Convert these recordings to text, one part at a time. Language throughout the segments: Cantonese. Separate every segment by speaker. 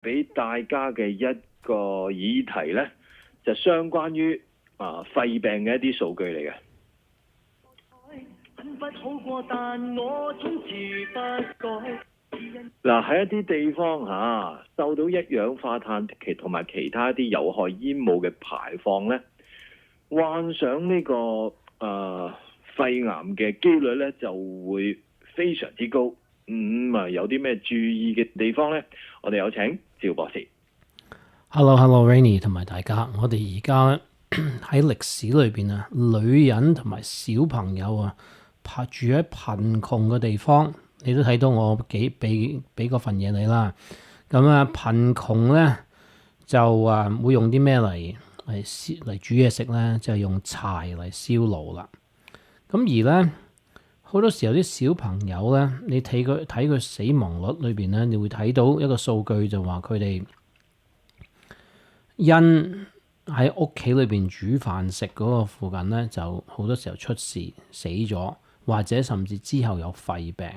Speaker 1: 俾大家嘅一個議題呢，就相關於肺病嘅一啲數據嚟嘅。嗱，喺一啲地方受到一氧化碳同埋其他一啲有害煙霧嘅排放呢，患上呢個肺癌嘅機率呢就會非常之高。有啲咩注意嘅地方呢？我哋有請趙博士。
Speaker 2: Hello，Rainy 同埋大家，我哋而家喺歷史裏邊啊，女人同埋小朋友啊，住喺貧窮嘅地方，你都睇到我俾嗰份嘢你啦。咁貧窮咧就會用啲咩嚟煮嘢食咧？就係用柴嚟燒爐啦。咁而咧好多時候啲小朋友咧，你睇佢死亡率裏邊咧，你會睇到一個數據就話佢哋因喺屋企裏邊煮飯食嗰個附近咧，就好多時候出事死咗，或者甚至之後有肺病。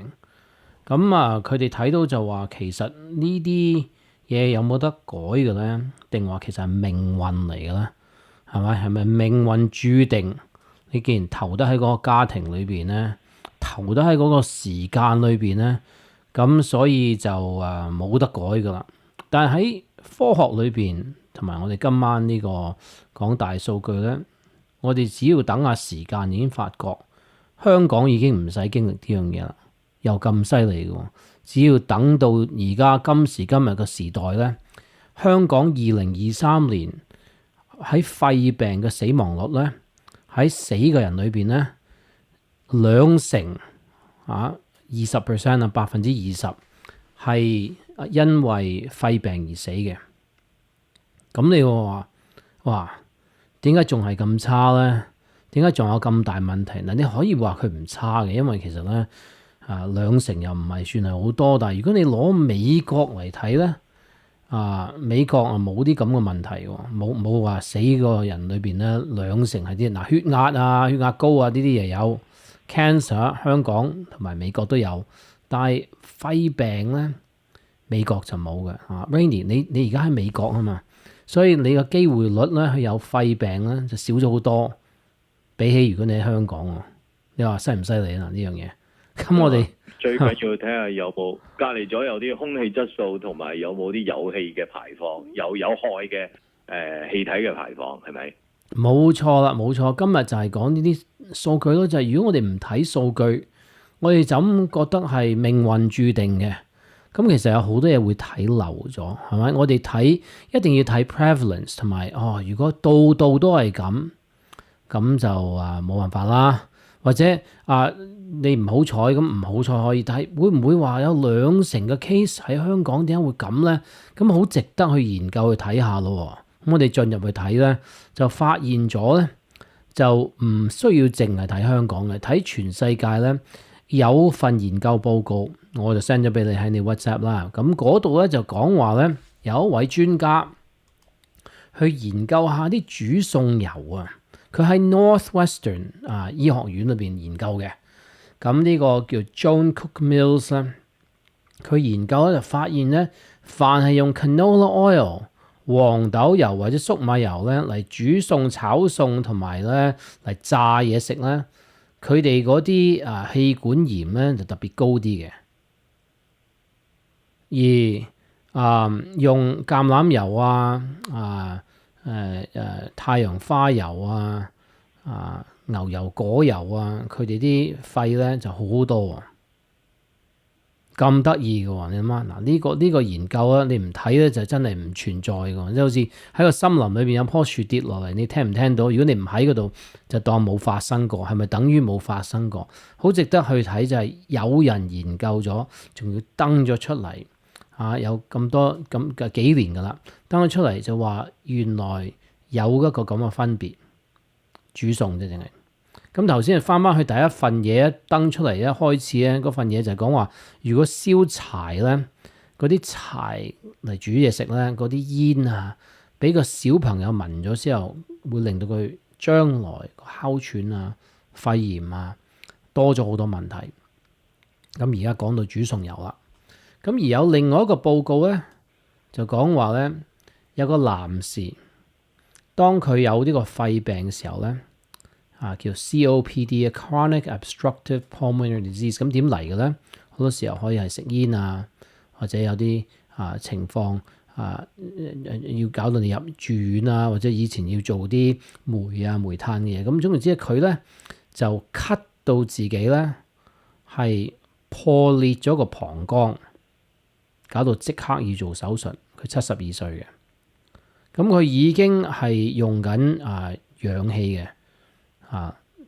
Speaker 2: 咁佢哋睇到就話其實呢啲嘢有冇得改嘅咧？定話其實係命運嚟嘅咧？係咪？係咪命運注定？你既然投得喺嗰個家庭裏邊咧，投得喺嗰個時間裏邊咧，咁所以就冇得改噶啦。但係喺科學裏邊，同埋我哋今晚呢個講大數據咧，我哋只要等下時間，已經發覺香港已經唔使經歷呢樣嘢啦，又咁犀利嘅。只要等到而家今時今日嘅時代咧，香港2023年喺肺病嘅死亡率咧，喺死嘅人裏邊咧，20%啊，20% 20%係因為肺病而死嘅。咁你話哇，點解仲係咁差咧？點解仲有咁大問題？嗱，你可以話佢唔差嘅，因為其實咧20%又唔係算係好多。但係如果你攞美國嚟睇咧，美國冇啲咁嘅問題喎，冇話死個人裏邊咧20%係啲血壓血壓高呢啲嘢有 cancer， 香港同埋美國都有，但係肺病咧美國就冇嘅。Rainy 你而家喺美國啊嘛，所以你個機會率咧佢有肺病咧就少咗好多，比起如果你喺香港喎，你話犀唔犀利啊？呢樣嘢，咁我哋
Speaker 1: 最緊要睇下有冇隔離咗有啲空氣質素，同埋有冇啲有氣嘅排放，有害嘅氣體嘅排放，係咪？
Speaker 2: 冇錯啦，冇錯。今日就係講呢啲數據咯，就係如果我哋唔睇數據，我哋就咁覺得係命運注定嘅。咁其實有好多嘢會睇漏咗，係咪？我哋一定要睇 prevalence 同埋如果度度都係咁就冇辦法啦。或者你唔好彩咁唔好彩可以，但係會唔會話有20%嘅 case 喺香港點解會咁咧？咁好值得去研究去睇下咯。咁我哋進入去睇咧，就發現咗咧，就唔需要淨係睇香港嘅，睇全世界咧。有份研究報告，我就 send 咗俾你喺你 WhatsApp 啦。咁嗰度咧就講話咧，有一位專家去研究下啲煮餸油啊。佢喺 Northwestern 醫學院裏邊研究嘅。咁呢個叫 Joan Cook Mills 咧，佢研究咧就發現咧，凡係用 canola oil 黃豆油或者粟米油咧嚟煮餸、炒餸同埋咧嚟炸嘢食咧，佢哋嗰啲氣管炎咧就特別高啲嘅。而用橄欖油太陽花油牛油果油佢哋啲肺咧就好多啊，咁得意嘅喎。你諗下嗱，呢個研究咧，你唔睇咧就真係唔存在嘅，即係好似喺個森林裏邊有棵樹跌落嚟，你聽唔聽到？如果你唔喺嗰度，就當冇發生過，係咪等於冇發生過？好值得去睇就係有人研究咗，仲要登咗出嚟有咁多咁嘅幾年噶啦，登咗出嚟就話原來有一個咁嘅分別，煮餸啫，淨係。咁頭先翻翻去第一份嘢一登出嚟，一開始咧嗰份嘢就係講話，如果燒柴咧，嗰啲柴嚟煮嘢食咧，嗰啲煙俾個小朋友聞咗之後，會令到佢將來哮喘肺炎多咗好多問題。咁而家講到煮餸油啦，咁而有另外一個報告咧，就講話咧，有個男士當佢有呢個肺病嘅時候咧，叫 COPD，Chronic Obstructive Pulmonary Disease。咁點嚟嘅咧？好多時候可以係食煙啊，或者有啲情況要搞到你住院啊，或者以前要做啲煤炭嘅嘢。咁總言之，佢咧就咳到自己咧係破裂咗個膀胱，搞到即刻要做手術。佢72歲嘅，咁佢已經係用緊氧氣嘅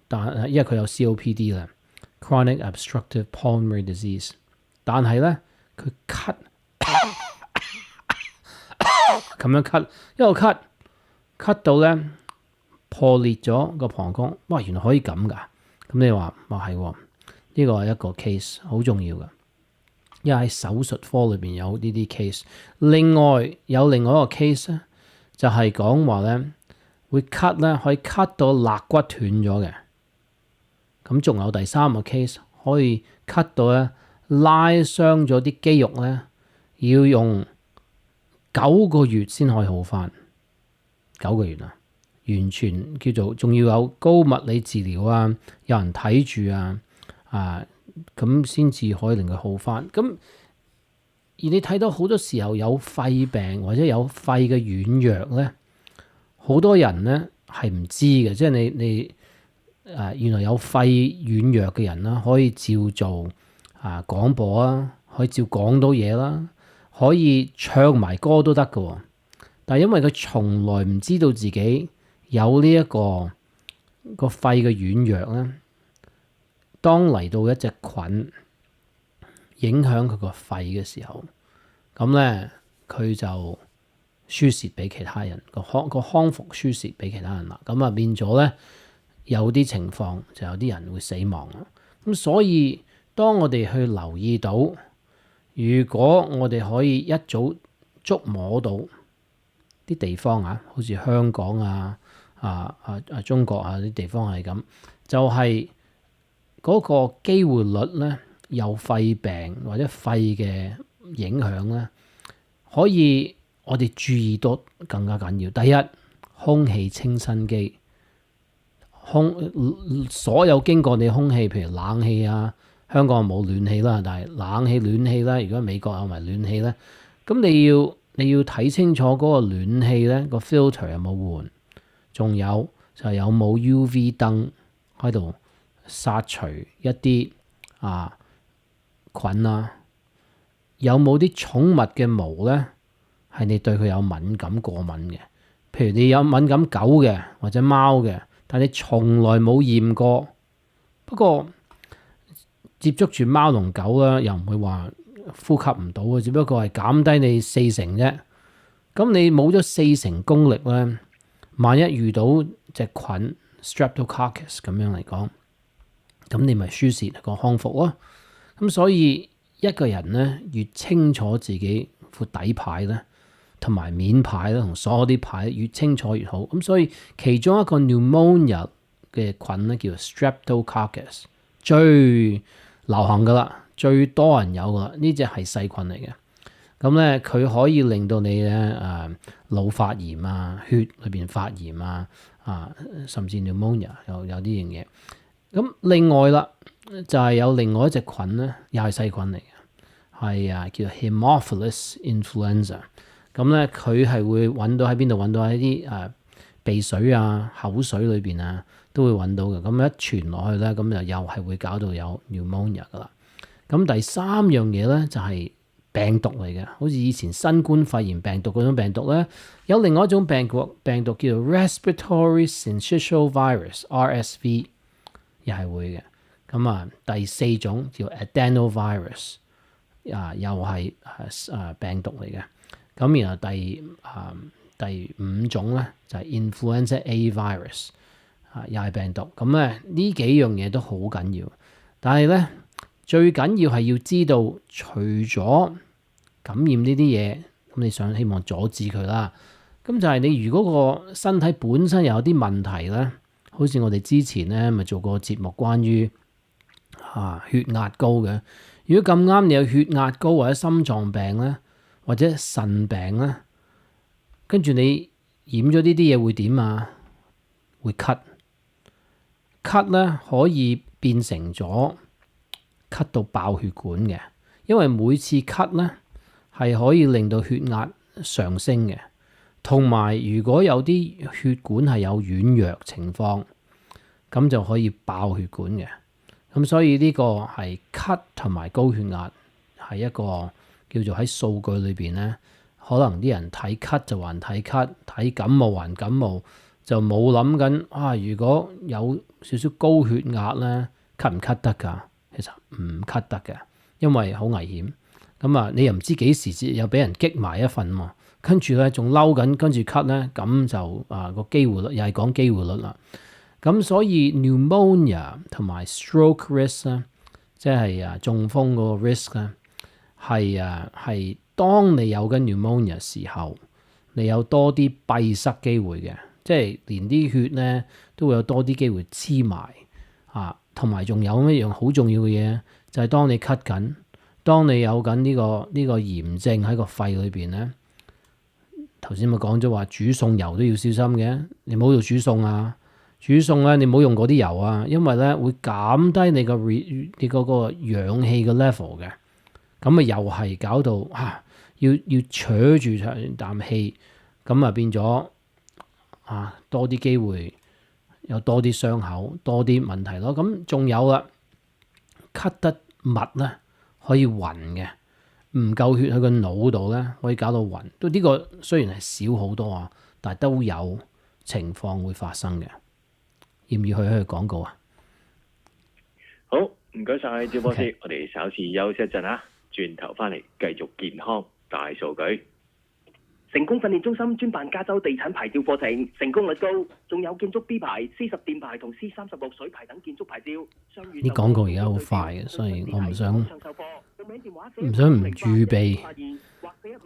Speaker 2: 但因為佢有 COPD 啦 ，Chronic Obstructive Pulmonary Disease。但係咧佢咳咁樣咳，一路咳到咧破裂咗個膀胱。哇！原來可以咁㗎。咁你話係喎，呢個係一個 case 好重要嘅。因為喺手術科裏邊有呢啲 case，另外有另外一個 case 咧，就係講話咧會咳咧，可以咳到肋骨斷咗嘅。咁仲有第三個 case 可以咳到咧拉傷咗啲肌肉咧，要用9個月先可以好返。9個月啊，完全叫做仲要有高物理治療啊，有人睇住咁先至可以令佢好返。咁而你睇到好多時候有肺病或者有肺嘅軟弱咧，好多人咧係唔知嘅，即係你原來有肺軟弱嘅人啦，可以照做廣播啊，可以照講到嘢啦，可以唱埋歌都得㗎。但係因為佢從來唔知道自己有呢一個肺嘅軟弱咧。當嚟到一隻菌影響佢個肺嘅時候，咁咧佢就輸蝕俾其他人，個康復輸蝕俾其他人啦。咁變咗咧有啲情況就有啲人會死亡。咁所以當我哋去留意到，如果我哋可以一早觸摸到啲地方好似香港中國啲地方係咁，就係嗰個機會率咧，有肺病或者肺嘅影響咧，可以我哋注意到更加緊要。第一，空氣清新機，所有經過你空氣，譬如冷氣香港冇暖氣啦，但係冷氣、暖氣啦，如果美國有埋暖氣咧，咁你要睇清楚嗰個暖氣咧個 filter 有冇換，仲有就係有冇 UV 燈喺度殺除一啲菌有冇啲寵物嘅毛咧係你對佢有敏感過敏嘅，譬如你有敏感狗嘅或者貓嘅，但你從來冇驗過。不過接觸住貓同狗啦，又唔會話呼吸唔到嘅，只不過係減低你4成啫。咁你冇咗4成功力咧，萬一遇到隻菌 Streptococcus 咁樣嚟講，咁你咪輸蝕個康復咯。咁所以一個人咧越清楚自己副底牌咧，同埋面牌咧，同所有啲牌越清楚越好。咁所以其中一個 pneumonia 嘅菌咧叫 Streptococcus， 最流行噶啦，最多人有噶啦，呢隻係細菌嚟嘅。咁咧佢可以令到你咧腦發炎血裏邊發炎甚至 pneumonia 有啲樣嘢。咁另外啦，就係有另外一隻菌咧，又係細菌嚟嘅，係叫 Haemophilus influenza。咁咧佢係會揾到喺邊度揾到喺啲鼻水口水裏邊都會揾到嘅。咁一傳落去咧，咁就又係會搞到有 pneumonia 噶啦。咁第三樣嘢咧就係病毒嚟嘅，好似以前新冠肺炎病毒嗰種病毒咧，有另外一種病毒叫做 Respiratory Syncytial Virus（RSV）， 又係會嘅。咁第四種叫 Adenovirus， 又係病毒嚟嘅。咁然後第五種咧就係 Influenza A virus， 又係病毒。咁咧呢幾樣嘢都好緊要，但係咧最緊要係要知道，除咗感染呢啲嘢，咁你希望阻止佢啦。咁就係你如果個身體本身有啲問題咧，好似我哋之前咧咪做過節目關於血壓高嘅。如果咁啱你有血壓高或者心臟病咧，或者腎病咧，跟住你染咗呢啲嘢會點啊？會咳咧，可以變成咗咳到爆血管嘅，因為每次咳咧係可以令到血壓上升嘅，同埋如果有啲血管係有軟弱情況，咁就可以爆血管嘅。咁所以呢個係咳同埋高血壓係一個叫做喺數據裏邊咧，可能啲人睇咳就還睇咳，睇感冒還感冒，就冇諗緊啊！如果有少少高血壓咧，咳唔咳得㗎？其實唔咳得嘅，因為好危險。咁啊，你又唔知幾時又俾人擊埋一份喎，跟住咧仲嬲緊，跟住咳咧，咁就個機會率又係講機會率啦。咁所以 pneumonia 同埋 stroke risk 咧，即係中風嗰個 risk 咧，係當你有緊 pneumonia 時候，你有多啲閉塞機會嘅，即係連啲血咧都會有多啲機會黐埋啊。同埋仲有一樣好重要嘅嘢，就係當你咳緊，當你有緊呢個炎症喺個肺裏邊咧，頭先咪講咗話煮餸油都要小心嘅，你唔好做煮餸啊！煮餸咧你唔好用嗰啲油啊，因為咧會減低你嗰個氧氣嘅 level 嘅，咁啊又係搞到要扯住啖氣，咁啊變咗多啲機會。有多啲傷口，多啲問題咯。咁仲有啦，咳得密咧，可以暈嘅，唔夠血去個腦度咧，可以搞到暈。都呢個雖然係少好多啊，但係都有情況會發生嘅。要唔要去廣告啊？
Speaker 1: 好，唔該晒趙博士，Okay. 我哋稍事休息一陣啊，轉頭翻嚟繼續健康大數據。
Speaker 3: 成功訓練中心專辦加州地產牌照課程，成功率高，仲有建築 B 牌、C10 電牌同 C36水牌等建築牌照。
Speaker 2: 啲廣告而家好快嘅，所以我唔想唔預備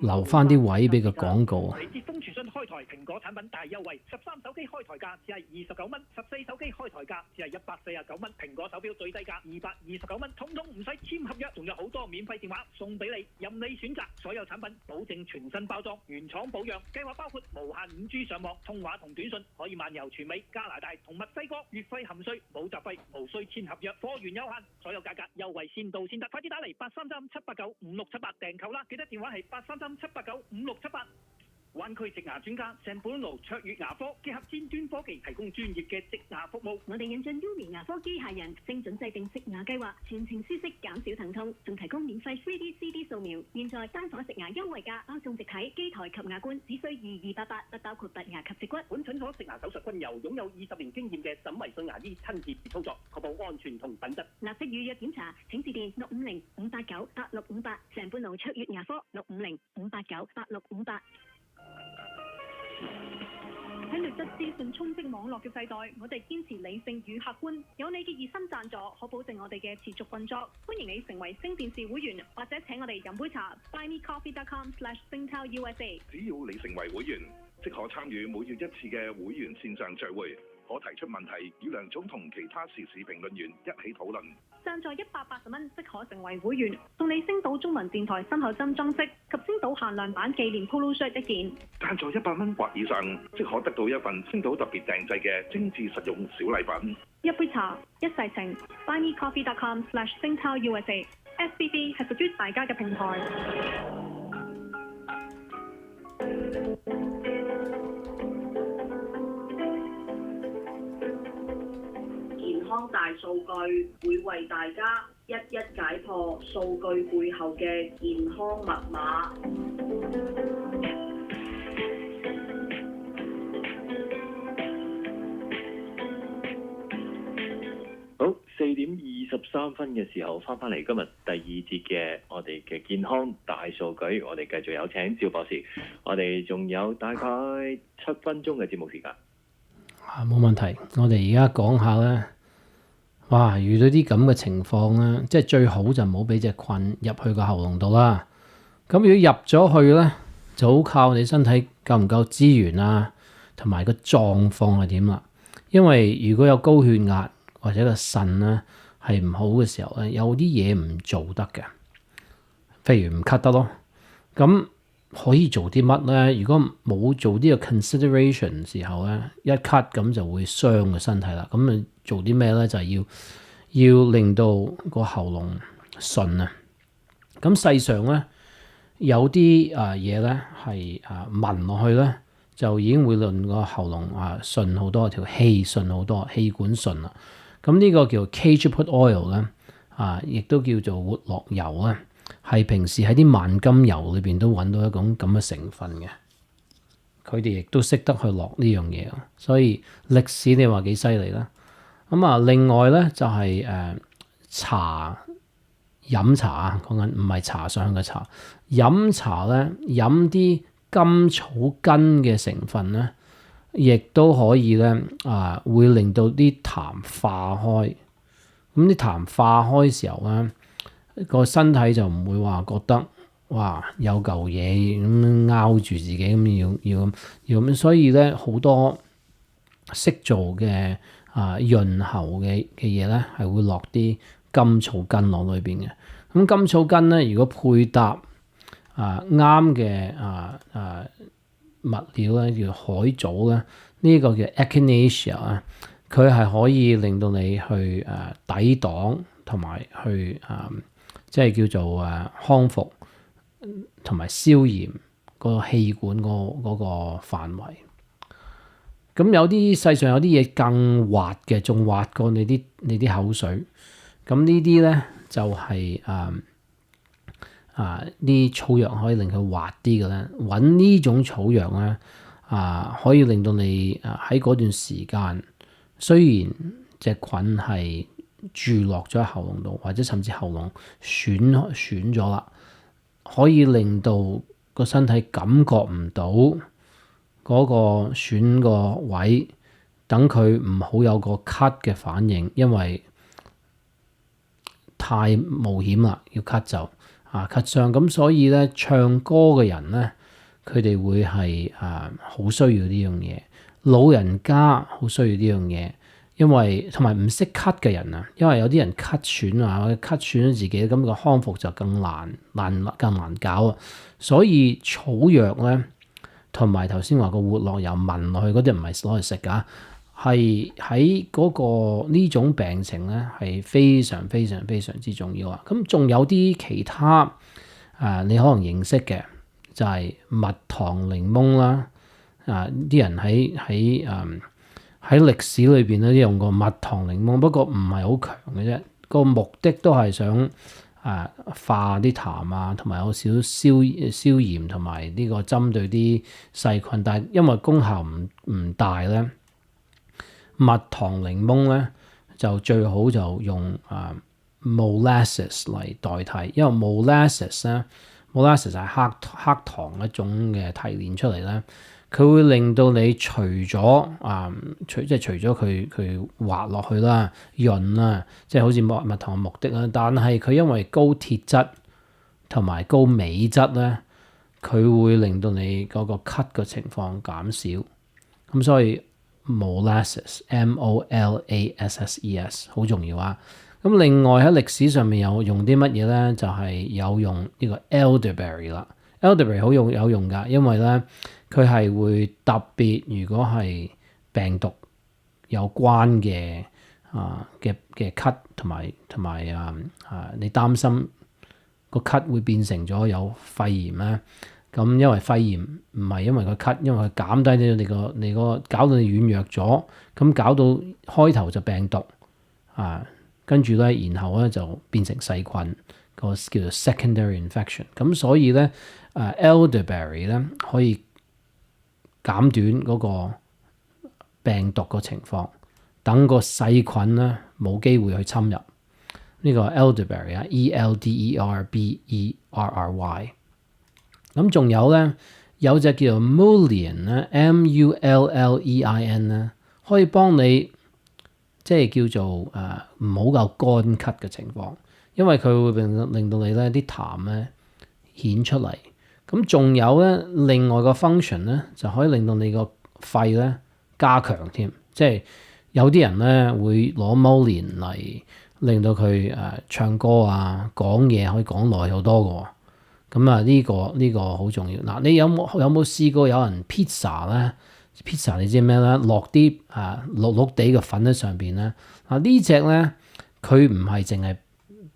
Speaker 2: 留翻啲位俾個廣告。
Speaker 3: 嚟自東傳訊開台蘋果產品大優惠，13手機開台價只係29蚊，14手機開台價只係149蚊，蘋果手錶最低價229蚊，通通唔使簽合約，仲有好多免費電話送俾你，任你選擇。所有產品保證全新包裝，原廠保養，計劃包括無限 5G 上網、通話同短信，可以漫遊全美、加拿大同墨西哥，月費含稅，冇雜費，無需簽合約，貨源有限，所有價格優惠先到先得，快啲打嚟833-789-5678訂購啦！記得電話係833-789-5678。灣區植牙專家 San Bruno 卓越牙科結合尖端科技，提供專業嘅植牙服務。
Speaker 4: 我哋引進 Umi 牙科機械人，精準制定植牙計劃，全程舒適，減少疼痛，仲提供免費 3D CD 掃描。現在單顆植牙優惠價，包送植體、機台及牙冠，只需2288，不包括拔牙及植骨。
Speaker 3: 本診所植牙手術均由擁有20年經驗嘅沈維信牙醫親自操作，確保安全同品質。
Speaker 4: 立即預約檢查，請致電650-589-8658。San Bruno 卓越牙科650-589-8658。
Speaker 5: 喺劣質資訊充斥網絡嘅世代，我哋堅持理性與客觀。有你嘅熱心贊助，可保證我哋嘅持續運作。歡迎你成為星電視會員，或者請我哋飲杯茶。buymecoffee.com/singtelUSA。
Speaker 6: 只要你成為會員，即可參與每月一次嘅會員線上聚會，可提出問題，與梁總同其他時事評論員一起討論。
Speaker 5: 贊助180蚊即可成為會員，送你星島中文電台新口針裝飾及星島限量版紀念 Polo Shirt 一件。
Speaker 6: 贊助100蚊或以上，即可得到一份星島特別訂製嘅精緻實用小禮品。
Speaker 5: 一杯茶，一世情。buymecoffee.com/singtelUSA。SBB 係屬於大家嘅平台。
Speaker 7: 健康大數據會為大家一一解破數據背後嘅健康密碼。
Speaker 1: 好，4點23分嘅時候翻嚟今日第2節嘅我哋嘅健康大數據，我哋繼續有請趙博士，我哋仲有大概7分鐘嘅節目時間。
Speaker 2: 冇問題，我哋而家講下咧。哇！遇到啲咁嘅情況咧，即係最好就唔好俾隻菌入去個喉嚨度啦。咁如果入咗去咧，就好靠你身體夠唔夠資源啊，同埋個狀況係點啦。因為如果有高血壓或者個腎咧係唔好嘅時候咧，有啲嘢唔做得嘅，譬如唔咳得咯。咁可以做啲乜咧？如果冇做呢個 consideration 時候咧，一咳咁就會傷個身體啦。咁啊做啲咩咧？就係要令到個喉嚨順啊。咁世上咧有啲嘢咧係聞落去咧，就已經會令個喉嚨順好多，條氣順好多，氣管順啦。咁呢個叫 cajeput oil 咧，亦都叫做活絡油咧，係平時喺啲萬金油裏邊都揾到一種咁嘅成分嘅。佢哋亦都識得去落呢樣嘢，所以歷史你話幾犀利啦。咁另外咧就係茶，飲茶啊，講緊唔係茶上嘅茶，飲茶咧飲啲甘草根嘅成分咧，亦都可以咧會令到啲痰化開。咁啲痰化開時候咧，個身體就唔會話覺得哇有嚿嘢咁拗住自己咁要咁，所以咧好多識做嘅潤喉嘅嘢咧，係會落啲甘草根落裏邊嘅。咁甘草根咧，如果配搭啱嘅物料咧，叫海藻咧，呢個叫 Echinacea 啊，佢係可以令到你去抵擋同埋去即係叫做康復同埋消炎個氣管嗰個範圍。咁有啲世上有啲嘢更滑嘅，仲滑過你啲口水。咁呢啲咧就係啲草藥可以令佢滑啲嘅咧。揾呢種草藥咧可以令到你喺嗰段時間，雖然隻菌係住落咗喺喉嚨度，或者甚至喉嚨損咗啦，可以令到個身體感覺唔到嗰個損個位，等佢唔好有個咳嘅反應，因為太冒險啦，要咳就咳傷。咁所以咧，唱歌嘅人咧，佢哋會係好需要呢樣嘢，老人家好需要呢樣嘢，因為同埋唔識咳嘅人啊，因為有啲人咳損或者咳損咗自己，咁個康復就更難搞啊。所以草藥咧，同埋頭先話個活絡油聞落去嗰啲唔係攞嚟食㗎，係喺嗰個呢種病情咧係非常非常非常之重要啊。咁仲有啲其他你可能認識嘅，就係蜜糖檸檬啦。啲人喺歷史裏邊咧用過蜜糖檸檬，不過唔係好強嘅啫。個目的都係想化啲痰同埋有少少消炎，同埋呢個針對啲細菌。但係因為功效唔大咧，蜜糖檸檬咧就最好就用molasses 嚟代替，因為 molasses 係黑糖一種嘅提煉出嚟咧，佢會令到你除咗佢滑落去啦、潤啦，即係好似蜜糖嘅目的啦。但係佢因為高鐵質同埋高鎂質咧，佢會令到你嗰個咳嘅情況減少。咁所以 molasses MOLASSES 好重要啊！咁另外喺歷史上面有用啲乜嘢咧？就係有用呢個 elderberry 啦。elderberry 好有用㗎，因為咧佢係會特別，如果係病毒有關嘅嘅咳同埋你擔心個咳會變成咗有肺炎咧。咁因為肺炎唔係因為個咳，因為佢減低咗你個搞到你軟弱咗，咁搞到開頭就病毒跟住咧，然後咧就變成細菌，個叫做 secondary infection。咁所以咧elderberry 咧可以減短嗰個病毒個情況，等個細菌咧冇機會去侵入。呢個 elderberry ELDERBERRY。咁仲有咧，有隻叫做 mullein 咧 MULLEIN 咧，可以幫你即係叫做唔好夠乾咳嘅情況，因為佢會令到你咧啲痰咧顯出嚟。咁仲有咧另外個 function 咧，就可以令到你個肺咧加強添。即係有啲人咧會攞 mullein 嚟令到佢唱歌講嘢可以講耐好多嘅。咁啊呢個好重要。嗱，你有冇試過有人 pizza 咧？pizza 你知咩咧？落啲綠綠地嘅粉喺上邊咧。呢隻咧佢唔係淨係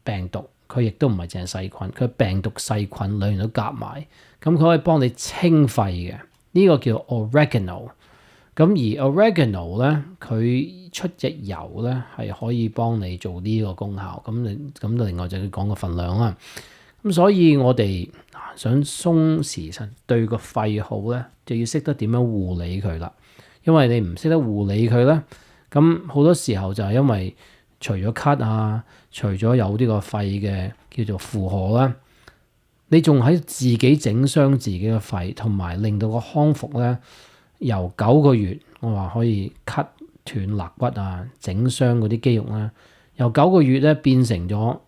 Speaker 2: 病毒，佢亦都唔係淨係細菌，佢病毒細菌兩樣都夾埋，咁佢可以幫你清肺嘅。呢個叫 oregano。咁而 oregano 咧，佢出隻油咧係可以幫你做呢個功效。咁另外就要講個份量啦。咁所以我哋想鬆時辰對個肺好咧，就要識得點樣護理佢啦。因為你唔識得護理佢咧，咁好多時候就係因為除咗咳啊，除咗有呢個肺嘅叫做負荷啦，你仲喺自己整傷自己嘅肺，同埋令到個康復咧。由9個月，我話可以咳斷肋骨啊，整傷嗰啲肌肉咧，由9個月咧變成咗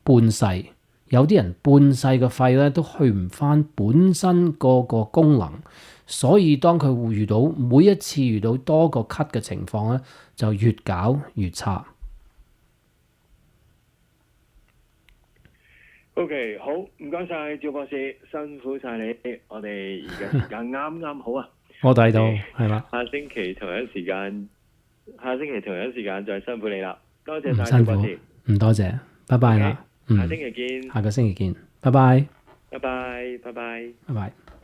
Speaker 2: 半世。有啲人半世嘅肺咧都去唔返本身個功能，所以當佢會每一次遇到多個咳嘅情況咧，就越搞越差。
Speaker 1: OK， 好，唔該晒趙博士，辛苦晒你。我哋而家時間啱啱好啊！
Speaker 2: 我睇到係啦，
Speaker 1: 下星期同一時間再辛苦你啦，多謝晒
Speaker 2: 辛苦
Speaker 1: 趙博士，
Speaker 2: 唔多謝，拜拜啦，
Speaker 1: 下星期見，
Speaker 2: 下個星期見，拜拜，
Speaker 1: 拜拜，拜拜，
Speaker 2: 拜拜。